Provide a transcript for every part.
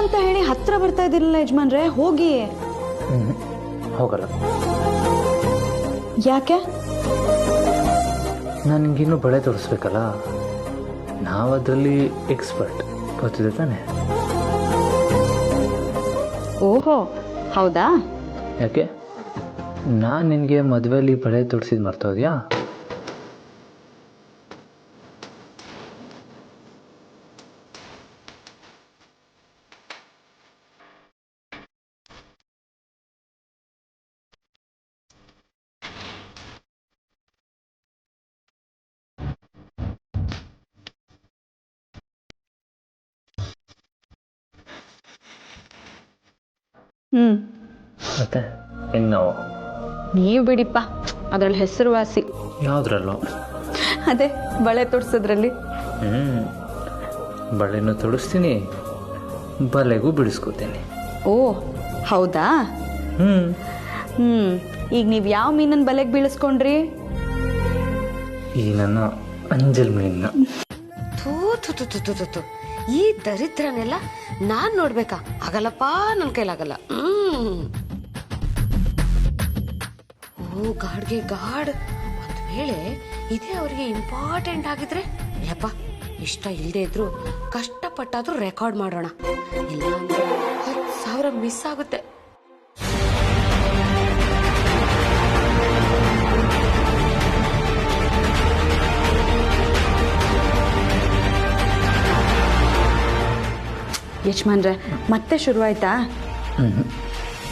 ಅಂತ ಹೇಳಿ ಹತ್ರ ಬರ್ತಾ ಇದ್ದಿರಲಿಲ್ಲ ಯಜಮಾನ್ರೆ, ಹೋಗಿ. ಹೋಗಲ್ಲ. ಯಾಕೆ? ನನಗಿನ್ನೂ ಬಳೆ ತೋರಿಸ್ಬೇಕಲ್ಲ, ನಾವು ಅದರಲ್ಲಿ ಎಕ್ಸ್ಪರ್ಟ್, ಗೊತ್ತಿದೆ ತಾನೆ? ಓಹೋ, ಹೌದಾ? ಯಾಕೆ, ನಾನು ನಿನಗೆ ಮದುವೆಯಲ್ಲಿ ಬಳೆ ತೊಡಿಸಿದ್ದು ಮರ್ತೋದ್ಯಾ? ಮತ್ತೆ ಇನ್ನು ನೀವು ಬಿಡಿಪ್ಪ, ಅದ್ರಲ್ಲಿ ಹೆಸರುವಾಸಿ. ಯಾವುದ್ರಲ್ಲೋ? ಅದೇ ಬಳೆ ತೊಡ್ಸೋದ್ರಲ್ಲಿ. ಬಳೆನೂ ತೊಡಿಸ್ತೀನಿ, ಬಲೆಗೂ ಬಿಡಿಸ್ಕೋತೀನಿ. ಓ ಹೌದಾ? ಈಗ ನೀವು ಯಾವ ಮೀನನ್ನ ಬಲೆಗೆ ಬೀಳಿಸ್ಕೊಂಡ್ರಿ? ಈ ನನ್ನ ಅಂಜಲ್ ಮೀನ್ನ. ಥೂ ಥೂ ಥೂ ಥೂ ಥೂ ಥೂ, ಈ ದರಿದ್ರನೆಲ್ಲ ನಾನ್ ನೋಡ್ಬೇಕಾ? ಆಗಲ್ಲಪ್ಪ, ನನ್ನ ಕೈಲಾಗಲ್ಲ. ಓ ಗಾಡ್ಗೆ ಗಾಡ್, ಒಂದ್ ವೇಳೆ ಇದೇ ಅವ್ರಿಗೆ ಇಂಪಾರ್ಟೆಂಟ್ ಆಗಿದ್ರೆ ಯಪ್ಪ, ಇಷ್ಟ ಇಲ್ಲದೆ ಇದ್ರು ಕಷ್ಟಪಟ್ಟಾದ್ರೂ ರೆಕಾರ್ಡ್ ಮಾಡೋಣ, ಇಲ್ಲ ಅಂದ್ರೆ 10,000 ಮಿಸ್ ಆಗುತ್ತೆ. ಯಜಮಾನ್ರೆ, ಮತ್ತೆ ಶುರುವಾಯ್ತಾ?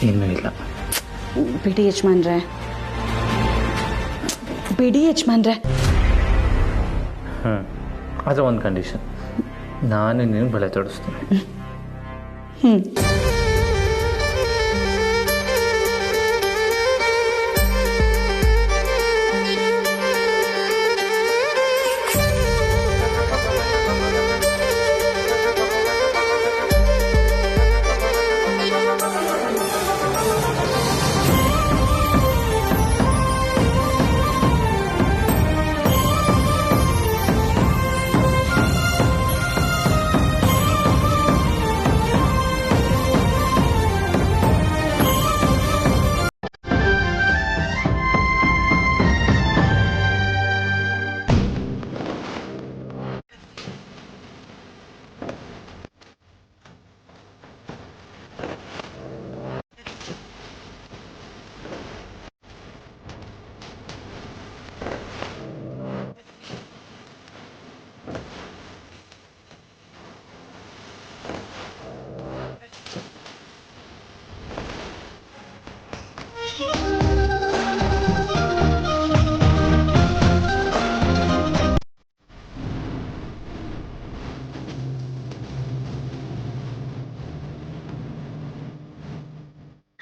ಇನ್ನೂ ಇಲ್ಲ. ಬಿಡಿ ಯಜಮಾನ್ರೆ, ಬಿಡಿ ಯಜಮಾನ್ರೆ. ಅದು ಒಂದು ಕಂಡೀಷನ್, ನಾನು ನೀನು ಬಳೆ ತೊಡಿಸ್ತೀನಿ.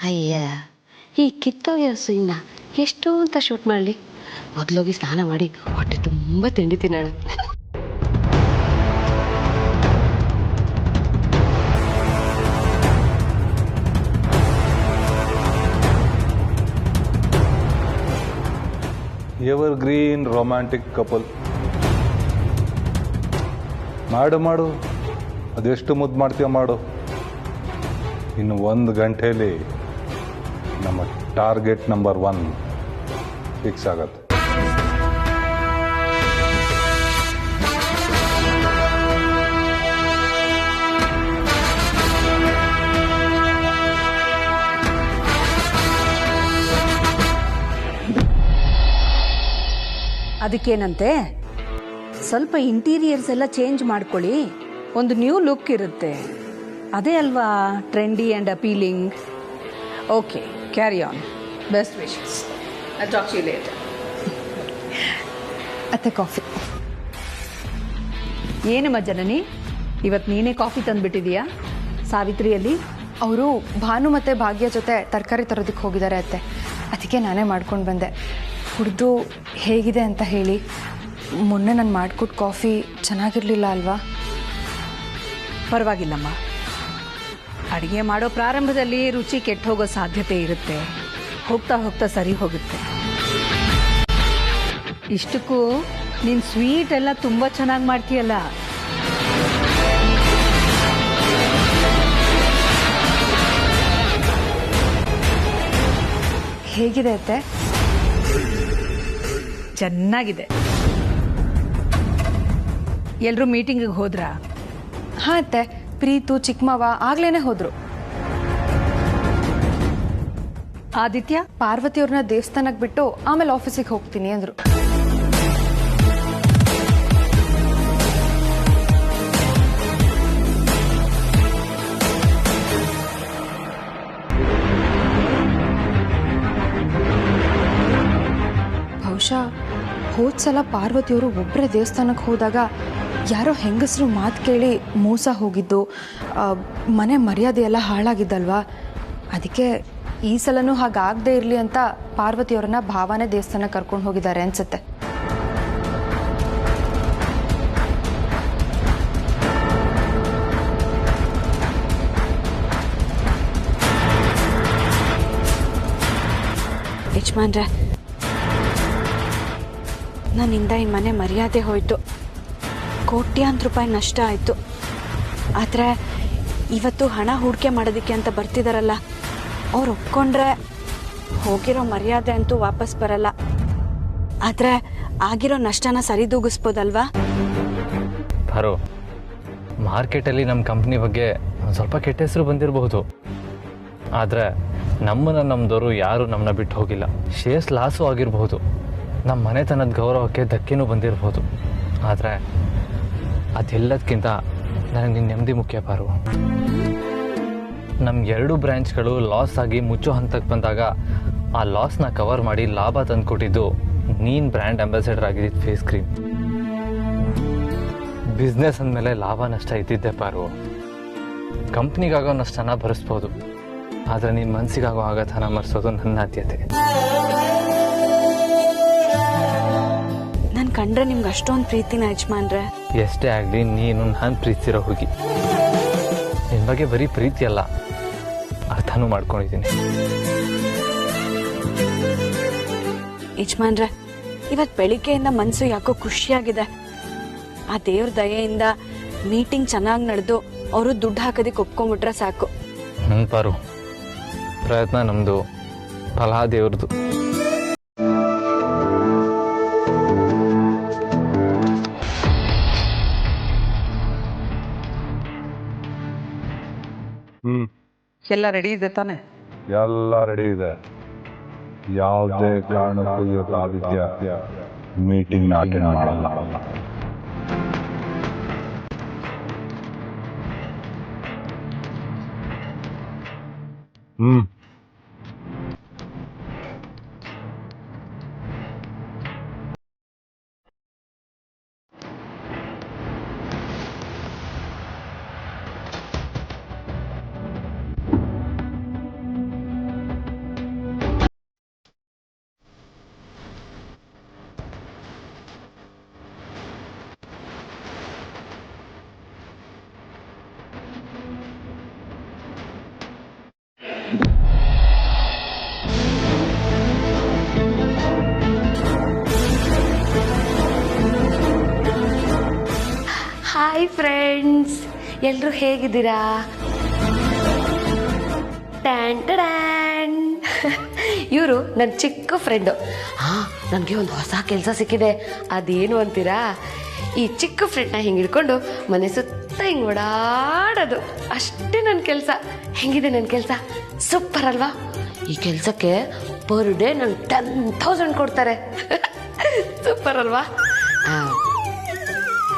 ಅಯ್ಯ, ಈ ಕಿತ್ತೋಗಿ ಹಸುವಿನ ಎಷ್ಟು ಅಂತ ಶೂಟ್ ಮಾಡಲಿ? ಮೊದಲೋಗಿ ಸ್ನಾನ ಮಾಡಿ ಹೊಟ್ಟೆ ತುಂಬ ತಿಂಡಿ ತಿನ್ನೋಣ. Ever green romantic couple. ಮಾಡು ಮಾಡು, ಅದೆಷ್ಟು ಮುದ್ದು ಮಾಡ್ತೀಯ ಮಾಡು. ಇನ್ನು 1 ಗಂಟೆಯಲ್ಲಿ ನಮ್ಮ ಟಾರ್ಗೆಟ್ ನಂಬರ್ 1 ಫಿಕ್ಸ್ ಆಗತ್ತೆ. ಅದಕ್ಕೇನಂತೆ, ಸ್ವಲ್ಪ ಇಂಟೀರಿಯರ್ಸ್ ಎಲ್ಲ ಚೇಂಜ್ ಮಾಡ್ಕೊಳ್ಳಿ, ಒಂದು ನ್ಯೂ ಲುಕ್ ಇರುತ್ತೆ. ಅದೇ ಅಲ್ವಾ trendy and appealing. Okay, carry on. Best wishes. I talk to you later. ಅತ್ತೆ ಕಾಫಿ. ಏನಮ್ಮ ಜನನಿ, ಇವತ್ತು ನೀನೇ ಕಾಫಿ ತಂದುಬಿಟ್ಟಿದೀಯಾ? ಸಾವಿತ್ರಿಯಲ್ಲಿ ಅವರು ಭಾನು ಮತ್ತು ಭಾಗ್ಯ ಜೊತೆ ತರಕಾರಿ ತರೋದಕ್ಕೆ ಹೋಗಿದ್ದಾರೆ ಅತ್ತೆ, ಅದಕ್ಕೆ ನಾನೇ ಮಾಡ್ಕೊಂಡು ಬಂದೆ. ಕುಡಿದು ಹೇಗಿದೆ ಅಂತ ಹೇಳಿ. ಮೊನ್ನೆ ನಾನು ಮಾಡಿಕೊಟ್ಟು ಕಾಫಿ ಚೆನ್ನಾಗಿರಲಿಲ್ಲ ಅಲ್ವಾ? ಪರವಾಗಿಲ್ಲಮ್ಮ, ಅಡುಗೆ ಮಾಡೋ ಪ್ರಾರಂಭದಲ್ಲಿ ರುಚಿ ಕೆಟ್ಟು ಹೋಗೋ ಸಾಧ್ಯತೆ ಇರುತ್ತೆ, ಹೋಗ್ತಾ ಹೋಗ್ತಾ ಸರಿ ಹೋಗುತ್ತೆ. ಇಷ್ಟಕ್ಕೂ ನೀನು ಸ್ವೀಟ್ ಎಲ್ಲ ತುಂಬ ಚೆನ್ನಾಗಿ ಮಾಡ್ತೀಯಲ್ಲ. ಹೇಗಿದೆ ಅತ್ತೆ? ಚೆನ್ನಾಗಿದೆ. ಎಲ್ಲರೂ ಮೀಟಿಂಗಿಗೆ ಹೋದ್ರಾ? ಹಾಂ ಅತ್ತೆ, ಪ್ರೀತು ಚಿಕ್ಕಮ್ಮವ ಆಗ್ಲೇನೆ ಹೋದ್ರು. ಆದಿತ್ಯ? ಪಾರ್ವತಿಯವ್ರನ್ನ ದೇವಸ್ಥಾನಕ್ಕೆ ಬಿಟ್ಟು ಆಮೇಲೆ ಆಫೀಸಿಗೆ ಹೋಗ್ತೀನಿ ಅಂದ್ರು. ಬಹುಶಃ ಹೋದ್ಸಲ ಪಾರ್ವತಿಯವರು ಒಬ್ಬರೇ ದೇವಸ್ಥಾನಕ್ಕೆ ಹೋದಾಗ ಯಾರೋ ಹೆಂಗಸರು ಮಾತು ಕೇಳಿ ಮೋಸ ಹೋಗಿದ್ದು, ಮನೆ ಮರ್ಯಾದೆ ಎಲ್ಲ ಹಾಳಾಗಿದ್ದಲ್ವಾ. ಅದಕ್ಕೆ ಈ ಸಲನೂ ಹಾಗಾಗದೇ ಇರಲಿ ಅಂತ ಪಾರ್ವತಿಯವರನ್ನ ಭಾವನೆ ದೇವಸ್ಥಾನಕ್ಕೆ ಕರ್ಕೊಂಡು ಹೋಗಿದ್ದಾರೆ ಅನ್ಸುತ್ತೆ. ಯಜಮಾನ್ರೆ, ನನ್ನಿಂದ ಈ ಮನೆ ಮರ್ಯಾದೆ ಹೋಯ್ತು, ಕೋಟ್ಯಾಂತರ ರೂಪಾಯಿ ನಷ್ಟ ಆಯಿತು. ಆದರೆ ಇವತ್ತು ಹಣ ಹೂಡಿಕೆ ಮಾಡೋದಕ್ಕೆ ಅಂತ ಬರ್ತಿದಾರಲ್ಲ, ಅವ್ರು ಒಪ್ಕೊಂಡ್ರೆ ಹೋಗಿರೋ ಮರ್ಯಾದೆ ಅಂತೂ ವಾಪಸ್ ಬರಲ್ಲ. ಆದರೆ ಆಗಿರೋ ನಷ್ಟನ ಸರಿದೂಗಿಸ್ಬೋದಲ್ವಾ? ಪಾರು, ಮಾರ್ಕೆಟಲ್ಲಿ ನಮ್ಮ ಕಂಪ್ನಿ ಬಗ್ಗೆ ಒಂದು ಸ್ವಲ್ಪ ಕೆಟ್ಟ ಹೆಸರು ಬಂದಿರಬಹುದು. ಆದರೆ ನಮ್ಮದವರು ಯಾರೂ ನಮ್ಮನ್ನ ಬಿಟ್ಟು ಹೋಗಿಲ್ಲ. ಶೇರ್ಸ್ ಲಾಸು ಆಗಿರಬಹುದು, ನಮ್ಮ ಮನೆತನದ ಗೌರವಕ್ಕೆ ಧಕ್ಕೆನೂ ಬಂದಿರಬಹುದು. ಆದರೆ ಅದೆಲ್ಲದಕ್ಕಿಂತ ನನಗೆ ನಿನ್ನ ನೆಮ್ಮದಿ ಮುಖ್ಯ ಪಾರು. ನಮ್ಮ 2 ಬ್ರ್ಯಾಂಚ್ಗಳು ಲಾಸ್ ಆಗಿ ಮುಚ್ಚೋ ಹಂತಕ್ಕೆ ಬಂದಾಗ ಆ ಲಾಸ್ನ ಕವರ್ ಮಾಡಿ ಲಾಭ ತಂದುಕೊಟ್ಟಿದ್ದು ನೀನು ಬ್ರ್ಯಾಂಡ್ ಅಂಬಾಸಿಡರ್ ಆಗಿದ್ದ ಫೇಸ್ ಕ್ರೀಮ್. ಬಿಸ್ನೆಸ್ ಅಂದಮೇಲೆ ಲಾಭ ನಷ್ಟ ಇದ್ದಿದ್ದೆ ಪಾರು. ಕಂಪ್ನಿಗಾಗೋ ನಷ್ಟನ ಭರಿಸ್ಬೋದು, ಆದರೆ ನಿನ್ನ ಮನಸ್ಸಿಗಾಗೋ ಆಘಾತನ ಮರೆಸೋದು ನನ್ನ ಆದ್ಯತೆ. ನಾನು ಕಂಡ್ರೆ ನಿಮ್ಗೆ ಅಷ್ಟೊಂದು ಪ್ರೀತಿನ ಯಜಮಾನ್ರೆ? ಎಷ್ಟೇ ಆಗಲಿ ನೀನು ನಾನು ಪ್ರೀತಿಸಿರೋ ಹುಡುಗಿ. ನಿನ್ನ ಬಗ್ಗೆ ಬರೀ ಪ್ರೀತಿ ಅಲ್ಲ, ಅರ್ಥನೂ ಮಾಡ್ಕೊಂಡಿದ್ದೀನಿ. ಯಜಮಾನ್ರೆ, ಇವತ್ತು ಬೆಳಿಗ್ಗೆಯಿಂದ ಮನಸ್ಸು ಯಾಕೋ ಖುಷಿಯಾಗಿದೆ. ಆ ದೇವ್ರ ದಯೆಯಿಂದ ಮೀಟಿಂಗ್ ಚೆನ್ನಾಗಿ ನಡೆದು ಅವರು ದುಡ್ಡು ಹಾಕೋದಕ್ಕೆ ಒಪ್ಕೊಂಡ್ಬಿಟ್ರೆ ಸಾಕು. ಪಾರು, ಪ್ರಯತ್ನ ನಮ್ಮದು, ಫಲ ದೇವ್ರದ್ದು. ಎಲ್ಲ ರೆಡಿ ಇದೆ ತಾನೆ? ಎಲ್ಲ ರೆಡಿ ಇದೆ. ಯಾವುದೇ ಕಾರಣಕ್ಕೂ ಇವತ್ತು ಆದಿತ್ಯ ಮೀಟಿಂಗ್ ಅಟೆಂಡ್ ಮಾಡಲ್ಲ. ಹಾಯ್ ಫ್ರೆಂಡ್ಸ್, ಎಲ್ಲರೂ ಹೇಗಿದ್ದೀರಾ? Tan tan. ಇವರು ನನ್ನ ಚಿಕ್ಕ ಫ್ರೆಂಡು. ನನಗೆ ಒಂದು ಹೊಸ ಕೆಲಸ ಸಿಕ್ಕಿದೆ. ಅದೇನು ಅಂತೀರಾ? ಈ ಚಿಕ್ಕ ಫ್ರೆಂಡ್ನ ಹಿಂಗೆ ಹಿಡ್ಕೊಂಡು ಮನೆ ಸುತ್ತ ಹಿಂಗೆ ಓಡಾಡೋದು ಅಷ್ಟೇ ನನ್ನ ಕೆಲಸ. ಹೆಂಗಿದೆ ನನ್ನ ಕೆಲಸ? ಸೂಪರ್ ಅಲ್ವಾ? ಈ ಕೆಲಸಕ್ಕೆ ಪರ್ ಡೇ ನಂಗೆ 10,000 ಕೊಡ್ತಾರೆ. ಸೂಪರ್ ಅಲ್ವಾ?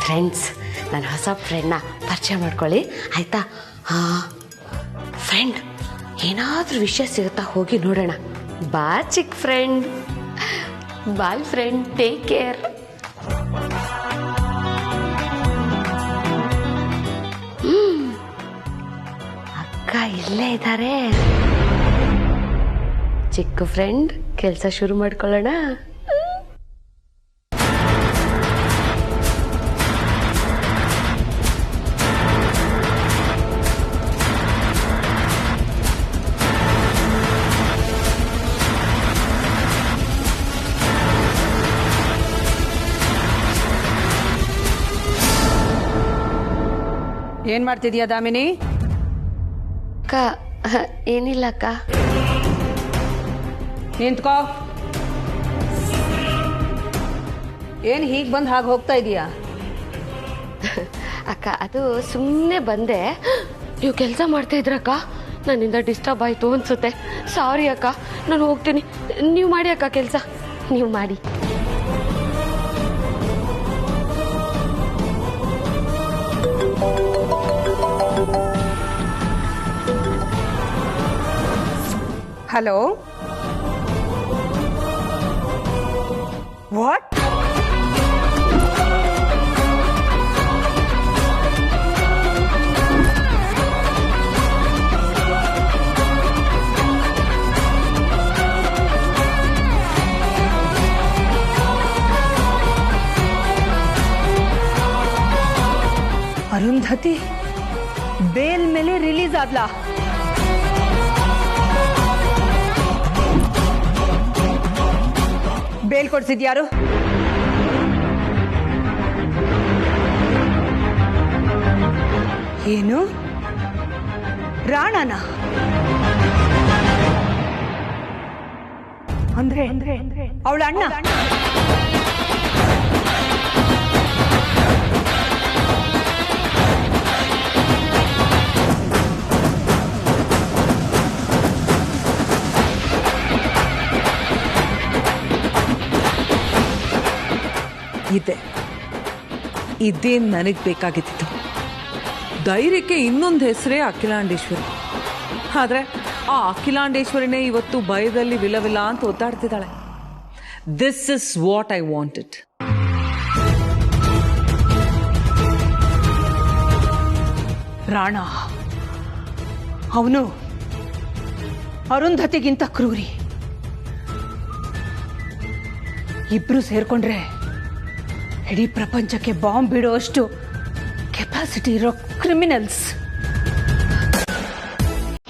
ಫ್ರೆಂಡ್ಸ್, ನನ್ನ ಹೊಸ ಫ್ರೆಂಡ್ನ ಪರಿಚಯ ಮಾಡ್ಕೊಳ್ಳಿ ಆಯಿತಾ? ಫ್ರೆಂಡ್, ಏನಾದರೂ ವಿಷಯ ಸಿಗುತ್ತಾ ಹೋಗಿ ನೋಡೋಣ. ಬಾ ಚಿಕ್ಕ friend. Boy friend, take care. ಅಕ್ಕ ಇಲ್ಲೇ ಇದ್ದಾರೆ. ಚಿಕ್ಕ ಫ್ರೆಂಡ್, ಕೆಲಸ ಶುರು ಮಾಡ್ಕೊಳ್ಳೋಣ. ಏನ್ ಮಾಡ್ತಿದ್ಯಾ ದಾಮಿನಿ? ಅಕ್ಕ, ಏನಿಲ್ಲ ಅಕ್ಕ. ನಿಂತ್ಕೋ. ಏನು ಹೀಗೆ ಬಂದು ಹಾಗೆ ಹೋಗ್ತಾ ಇದೀಯಾ? ಅಕ್ಕ ಅದು ಸುಮ್ಮನೆ ಬಂದೆ. ನೀವು ಕೆಲಸ ಮಾಡ್ತಾ ಇದ್ರಕ್ಕ, ನನ್ನಿಂದ ಡಿಸ್ಟರ್ಬ್ ಆಯಿತು ಅನ್ಸುತ್ತೆ. ಸಾರಿ ಅಕ್ಕ, ನಾನು ಹೋಗ್ತೀನಿ. ನೀವು ಮಾಡಿ ಅಕ್ಕ ಕೆಲಸ, ನೀವು ಮಾಡಿ. Hello, what? ಅರುಂಧತಿ ಬೇಲ್ ಮೇಲೆ ರಿಲೀಸ್ ಆದ್ಲಾ? ಬೇಲ್ ಕೊಡ್ಸಿದ್ಯಾರು? ಏನು, ರಾಣನ? ಅಂದ್ರೆ ಅವಳ ಅಣ್ಣ? ಇದೇ ನನಗೆ ಬೇಕಾಗಿತ್ತು. ಧೈರ್ಯಕ್ಕೆ ಇನ್ನೊಂದು ಹೆಸರೇ ಅಖಿಲಾಂಡೇಶ್ವರಿ. ಆದರೆ ಆ ಅಖಿಲಾಂಡೇಶ್ವರಿನೇ ಇವತ್ತು ಭಯದಲ್ಲಿ ವಿಲವಿಲ ಅಂತ ಒದ್ದಾಡ್ತಿದ್ದಾಳೆ. This is what I wanted. Rana ಅವನು ಅರುಂಧತಿಗಿಂತ ಕ್ರೂರಿ. ಇಬ್ರು ಸೇರ್ಕೊಂಡ್ರೆ ಇಡೀ ಪ್ರಪಂಚಕ್ಕೆ ಬಾಂಬ್ ಬಿಡುವಷ್ಟು ಕೆಪಾಸಿಟಿ ಇರೋ ಕ್ರಿಮಿನಲ್ಸ್.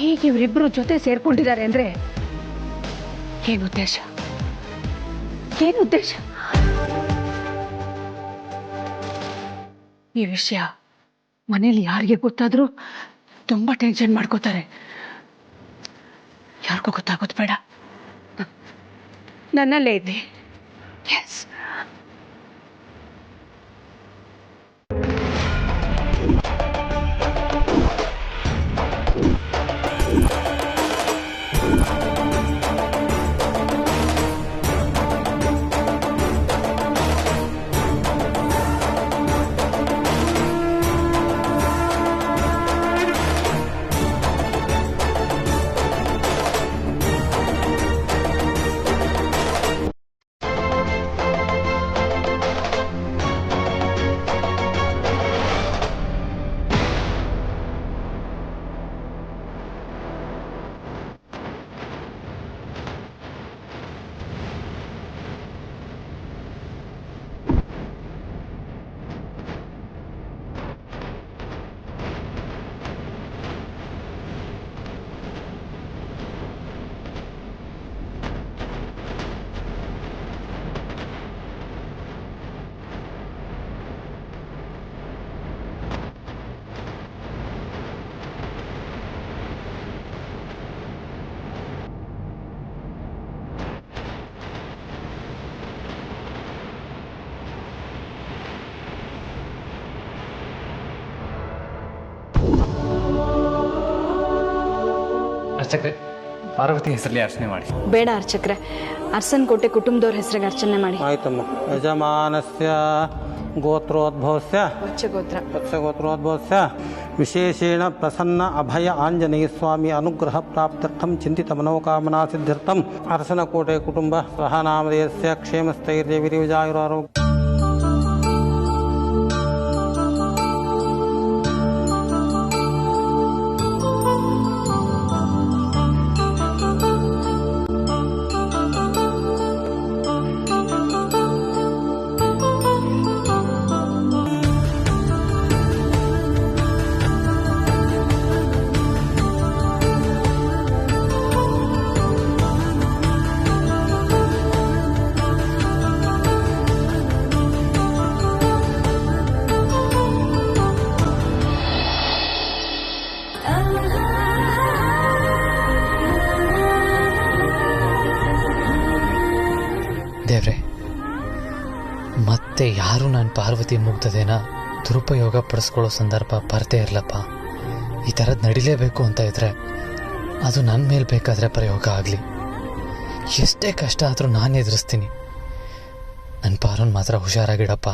ಹೀಗೆ ಇವರಿಬ್ರು ಜೊತೆ ಸೇರ್ಕೊಂಡಿದ್ದಾರೆ ಅಂದ್ರೆ ಏನು ಉದ್ದೇಶ? ಏನು ಉದ್ದೇಶ? ಈ ವಿಷಯ ಮನೇಲಿ ಯಾರಿಗೆ ಗೊತ್ತಾದ್ರೂ ತುಂಬಾ ಟೆನ್ಷನ್ ಮಾಡ್ಕೋತಾರೆ. ಯಾರಿಗೂ ಗೊತ್ತಾಗೋದು ಬೇಡ. ನನ್ನಲ್ಲೇ ಇದ್ದೆ. ಎಸ್. ಅರ್ಚಕ್ರೆ, ಪಾರ್ವತಿ ಹೆಸರಲ್ಲಿ ಅರ್ಚನೆ ಮಾಡಿ. ಬೇಡ ಅರ್ಚಕ್ರೆ, ಅರಸನಕೋಟೆ ಕುಟುಂಬದವ್ರ ಹೆಸರಿಗೆ ಅರ್ಚನೆ ಮಾಡಿ. ಆಯ್ತಮ್ಮ. ಯಜಮಾನಸ್ಯ ಗೋತ್ರೋದ್ಭವಸ್ಯ ವತ್ಸಗೋತ್ರೋದ್ಭವಸ್ಯ ವಿಶೇಷೇಣ ಪ್ರಸನ್ನ ಅಭಯ ಆಂಜನೇಯ ಸ್ವಾಮಿ ಅನುಗ್ರಹ ಪ್ರಾಪ್ತ್ಯರ್ಥಂ ಚಿಂತಿತ ಮನೋಕಾಮನಾ ಸಿದ್ಧ್ಯರ್ಥಂ ಅರಸನಕೋಟೆ ಕುಟುಂಬ ಸಹನಾಮಧೇಯಸ್ಯ ಕ್ಷೇಮಸ್ಥೈರ್ಯ ವಿರಿವಿಜಾಯುರಾರೋಗ್ಯ. ಮತ್ತೆ ಯಾರು ನಾನು ಪಾರ್ವತಿ ಮುಗ್ಧದೇನ ದುರುಪಯೋಗ ಪಡಿಸ್ಕೊಳ್ಳೋ ಸಂದರ್ಭ ಬರದೇ ಇರಲಪ್ಪ. ಈ ಥರದ್ದು ನಡಿಲೇಬೇಕು ಅಂತ ಇದ್ರೆ ಅದು ನನ್ನ ಮೇಲೆ ಬೇಕಾದರೆ ಪ್ರಯೋಗ ಆಗಲಿ. ಎಷ್ಟೇ ಕಷ್ಟ ಆದರೂ ನಾನು ಎದುರಿಸ್ತೀನಿ. ನನ್ನ ಪಾರನ್ ಮಾತ್ರ ಹುಷಾರಾಗಿಡಪ್ಪ.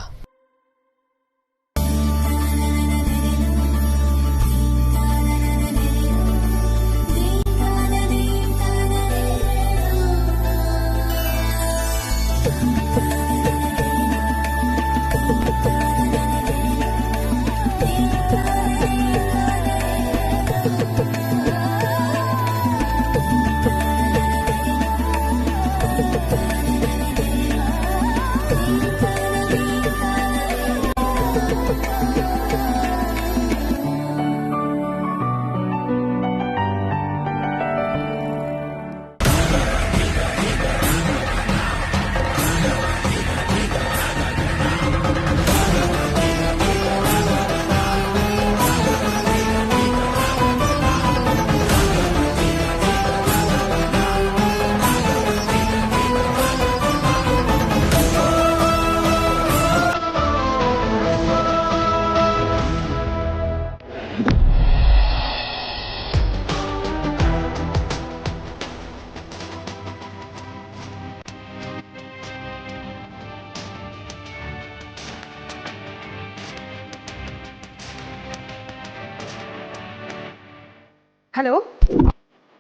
ಹಲೋ,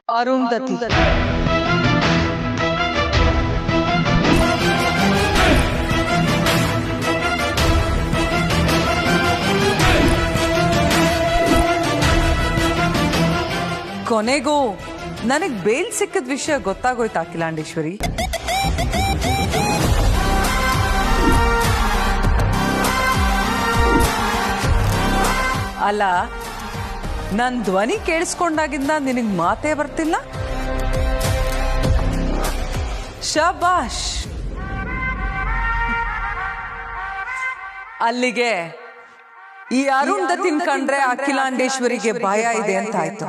ಅರುಂಧತಿ. ಕೊನೆಗೂ ನನಗ್ ಬೇಲ್ ಸಿಕ್ಕದ ವಿಷಯ ಗೊತ್ತಾಗೋಯ್ತು ಅಖಿಲಾಂಡೇಶ್ವರಿ. ಅಲ್ಲ, ನನ್ ಧ್ವನಿ ಕೇಳಿಸ್ಕೊಂಡಾಗಿಂದ ನಿನಗ್ ಮಾತೇ ಬರ್ತಿಲ್ಲ. ಶಬಾಷ್. ಅಲ್ಲಿಗೆ ಈ ಅರುಂಧತಿನ್ ಕಂಡ್ರೆ ಅಖಿಲಾಂಡೇಶ್ವರಿಗೆ ಭಯ ಇದೆ ಅಂತ ಆಯ್ತು.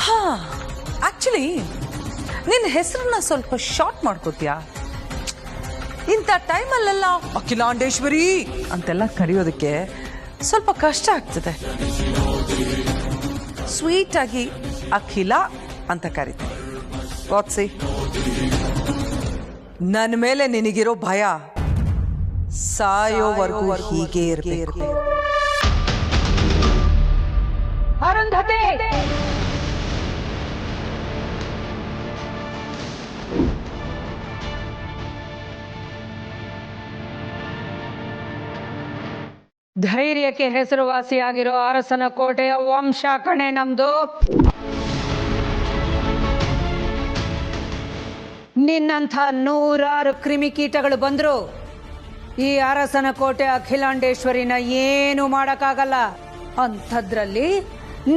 ಹಾ, ಆಕ್ಚುಲಿ ನಿನ್ನ ಹೆಸರನ್ನ ಸ್ವಲ್ಪ ಶಾರ್ಟ್ ಮಾಡ್ಕೋತೀಯಾ? ಇಂಥ ಟೈಮಲ್ಲೆಲ್ಲ ಅಖಿಲಾಂಡೇಶ್ವರಿ ಅಂತೆಲ್ಲ ಕರೆಯೋದಕ್ಕೆ ಸ್ವಲ್ಪ ಕಷ್ಟ ಆಗ್ತದೆ. ಸ್ವೀಟ್ ಆಗಿ ಅಖಿಲ ಅಂತ ಕರೀತೀನಿ. ವಾಟ್ಸಿ, ನನ್ನ ಮೇಲೆ ನಿನಗಿರೋ ಭಯ ಸಾಯೋವರೆಗೂ ಹೀಗೆ ಇರಬೇಕು. ಅರುಂಧತಿ, ಧೈರ್ಯಕ್ಕೆ ಹೆಸರುವಾಸಿಯಾಗಿರೋ ಅರಸನ ಕೋಟೆಯ ವಂಶ ಕಣೆ ನಮ್ದು. ನಿನ್ನಂಥ 100 ಕ್ರಿಮಿಕೀಟಗಳು ಬಂದ್ರು ಈ ಅರಸನ ಕೋಟೆ ಅಖಿಲಾಂಡೇಶ್ವರಿನ ಏನು ಮಾಡಕ್ಕಾಗಲ್ಲ. ಅಂಥದ್ರಲ್ಲಿ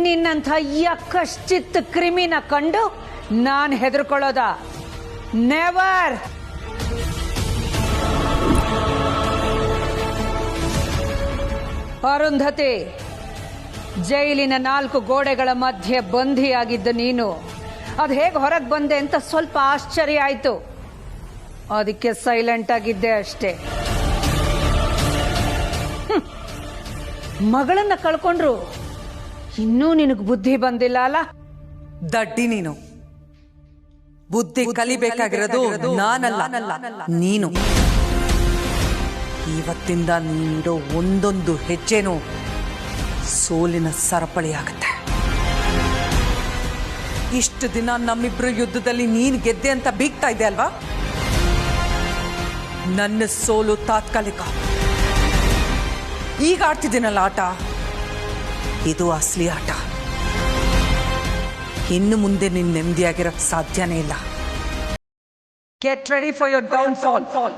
ನಿನ್ನಂಥ ಯಕಶ್ಚಿತ್ ಕ್ರಿಮಿನ ಕಂಡು ನಾನು ಹೆದರ್ಕೊಳ್ಳೋದ? ನೆವರ್. ಅರುಂಧತಿ, ಜೈಲಿನ 4 ಗೋಡೆಗಳ ಮಧ್ಯೆ ಬಂಧಿಯಾಗಿದ್ದ ನೀನು ಅದು ಹೇಗೆ ಹೊರಗೆ ಬಂದೆ ಅಂತ ಸ್ವಲ್ಪ ಆಶ್ಚರ್ಯ ಆಯ್ತು. ಅದಕ್ಕೆ ಸೈಲೆಂಟ್ ಆಗಿದ್ದೆ ಅಷ್ಟೇ. ಮಗಳನ್ನ ಕಳ್ಕೊಂಡ್ರು ಇನ್ನೂ ನಿನಗೆ ಬುದ್ಧಿ ಬಂದಿಲ್ಲ ಅಲ್ಲ? ದಡ್ಡಿ ನೀನು. ಬುದ್ಧಿ ಕಲಿಬೇಕಾಗಿರೋದು ನಾನಲ್ಲ, ನೀನು. ಇವತ್ತಿಂದ ನೀನಿಡೋ ಒಂದೊಂದು ಹೆಜ್ಜೆನೂ ಸೋಲಿನ ಸರಪಳಿಯಾಗುತ್ತೆ. ಇಷ್ಟು ದಿನ ನಮ್ಮಿಬ್ರು ಯುದ್ಧದಲ್ಲಿ ನೀನು ಗೆದ್ದೆ ಅಂತ ಬೀಗ್ತಾ ಇದೆ ಅಲ್ವಾ? ನನ್ನ ಸೋಲು ತಾತ್ಕಾಲಿಕ. ಈಗ ಆಡ್ತಿದ್ದೀನಲ್ಲ ಆಟ, ಇದು ಅಸಲಿ ಆಟ. ಇನ್ನು ಮುಂದೆ ನೀನು ನೆಮ್ಮದಿಯಾಗಿರಕ್ಕೆ ಸಾಧ್ಯನೇ ಇಲ್ಲ. Get ready for your downfall.